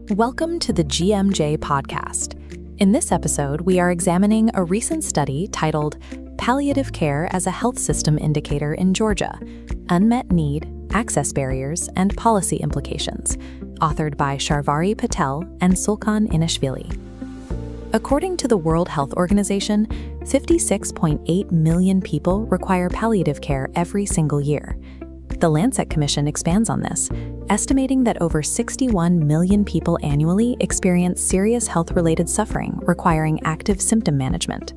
Welcome to the GMJ podcast. In this episode, we are examining a recent study titled Palliative Care as a Health System Indicator in Georgia: Unmet Need, Access Barriers, and Policy Implications, authored by Sharvari, Patil, and Sulkhan, Inaishvili. According to the World Health Organization, 56.8 million people require palliative care every single year. The Lancet Commission expands on this, estimating that over 61 million people annually experience serious health-related suffering requiring active symptom management.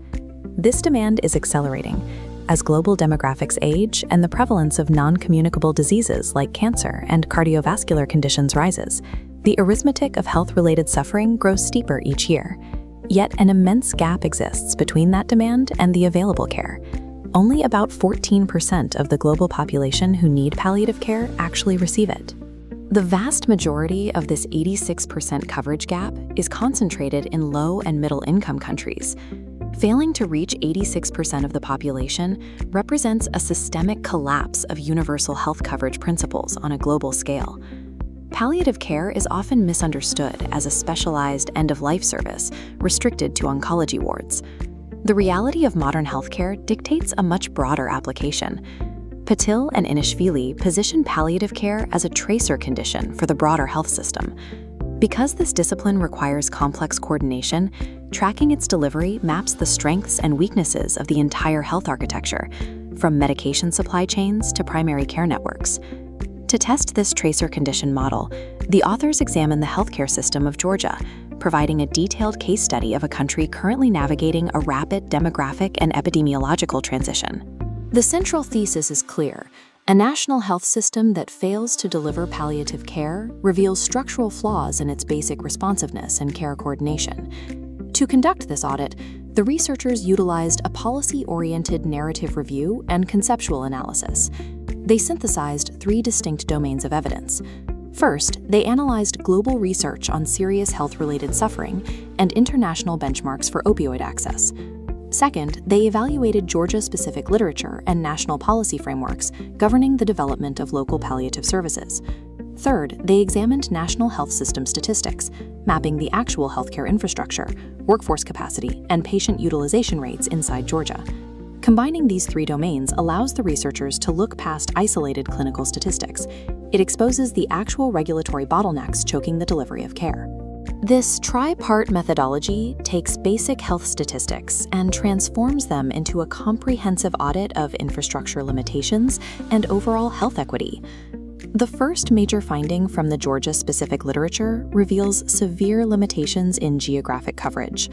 This demand is accelerating as global demographics age and the prevalence of non-communicable diseases like cancer and cardiovascular conditions rises. The arithmetic of health-related suffering grows steeper each year. Yet an immense gap exists between that demand and the available care. Only about 14% of the global population who need palliative care actually receive it. The vast majority of this 86% coverage gap is concentrated in low and middle income countries. Failing to reach 86% of the population represents a systemic collapse of universal health coverage principles on a global scale. Palliative care is often misunderstood as a specialized end-of-life service restricted to oncology wards. The reality of modern healthcare dictates a much broader application. Patil and Inaishvili position palliative care as a tracer condition for the broader health system. Because this discipline requires complex coordination, tracking its delivery maps the strengths and weaknesses of the entire health architecture, from medication supply chains to primary care networks. To test this tracer condition model, the authors examine the healthcare system of Georgia, providing a detailed case study of a country currently navigating a rapid demographic and epidemiological transition. The central thesis is clear: a national health system that fails to deliver palliative care reveals structural flaws in its basic responsiveness and care coordination. To conduct this audit, the researchers utilized a policy-oriented narrative review and conceptual analysis. They synthesized three distinct domains of evidence. First, they analyzed global research on serious health-related suffering and international benchmarks for opioid access. Second, they evaluated Georgia-specific literature and national policy frameworks governing the development of local palliative services. Third, they examined national health system statistics, mapping the actual healthcare infrastructure, workforce capacity, and patient utilization rates inside Georgia. Combining these three domains allows the researchers to look past isolated clinical statistics. It exposes the actual regulatory bottlenecks choking the delivery of care. This tri-part methodology takes basic health statistics and transforms them into a comprehensive audit of infrastructure limitations and overall health equity. The first major finding from the Georgia-specific literature reveals severe limitations in geographic coverage.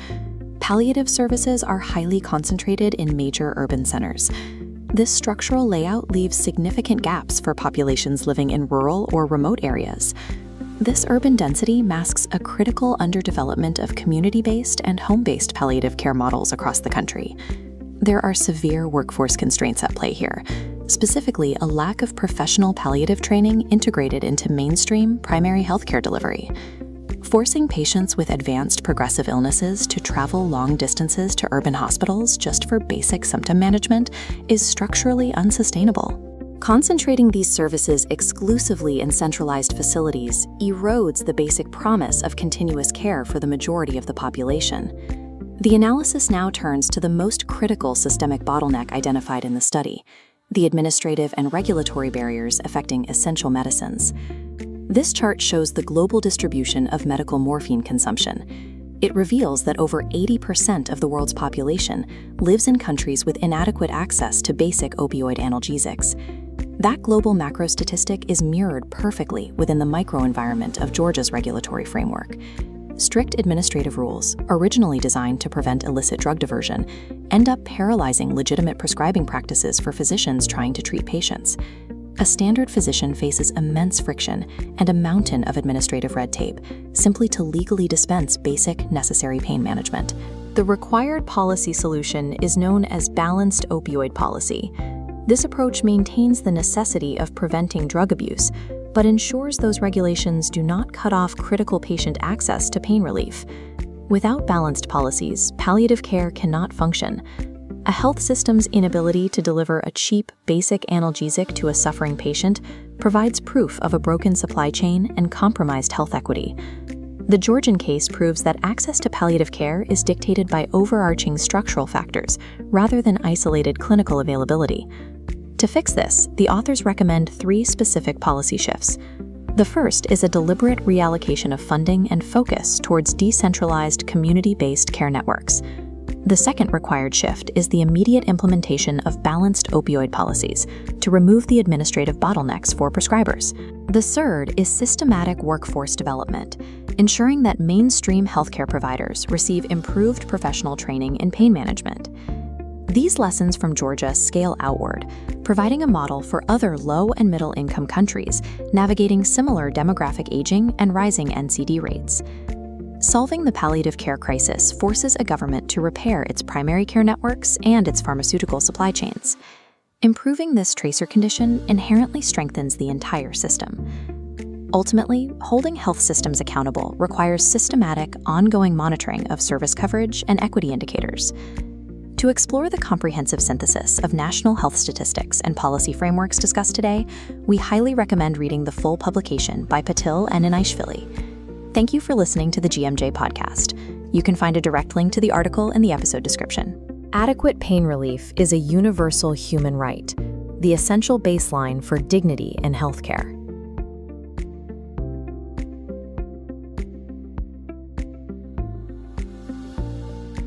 Palliative services are highly concentrated in major urban centers. This structural layout leaves significant gaps for populations living in rural or remote areas. This urban density masks a critical underdevelopment of community-based and home-based palliative care models across the country. There are severe workforce constraints at play here, specifically a lack of professional palliative training integrated into mainstream primary healthcare delivery. Forcing patients with advanced progressive illnesses to travel long distances to urban hospitals just for basic symptom management is structurally unsustainable. Concentrating these services exclusively in centralized facilities erodes the basic promise of continuous care for the majority of the population. The analysis now turns to the most critical systemic bottleneck identified in the study: the administrative and regulatory barriers affecting essential medicines. This chart shows the global distribution of medical morphine consumption. It reveals that over 80% of the world's population lives in countries with inadequate access to basic opioid analgesics. That global macro statistic is mirrored perfectly within the microenvironment of Georgia's regulatory framework. Strict administrative rules, originally designed to prevent illicit drug diversion, end up paralyzing legitimate prescribing practices for physicians trying to treat patients. A standard physician faces immense friction and a mountain of administrative red tape simply to legally dispense basic, necessary pain management. The required policy solution is known as balanced opioid policy. This approach maintains the necessity of preventing drug abuse, but ensures those regulations do not cut off critical patient access to pain relief. Without balanced policies, palliative care cannot function. A health system's inability to deliver a cheap, basic analgesic to a suffering patient provides proof of a broken supply chain and compromised health equity. The Georgian case proves that access to palliative care is dictated by overarching structural factors rather than isolated clinical availability. To fix this, the authors recommend 3 specific policy shifts. The first is a deliberate reallocation of funding and focus towards decentralized, community-based care networks. The second required shift is the immediate implementation of balanced opioid policies to remove the administrative bottlenecks for prescribers. The third is systematic workforce development, ensuring that mainstream healthcare providers receive improved professional training in pain management. These lessons from Georgia scale outward, providing a model for other low and middle income countries navigating similar demographic aging and rising NCD rates. Solving the palliative care crisis forces a government to repair its primary care networks and its pharmaceutical supply chains. Improving this tracer condition inherently strengthens the entire system. Ultimately, holding health systems accountable requires systematic, ongoing monitoring of service coverage and equity indicators. To explore the comprehensive synthesis of national health statistics and policy frameworks discussed today, we highly recommend reading the full publication by Patil and Inaishvili. Thank you for listening to the GMJ podcast. You can find a direct link to the article in the episode description. Adequate pain relief is a universal human right, the essential baseline for dignity in healthcare.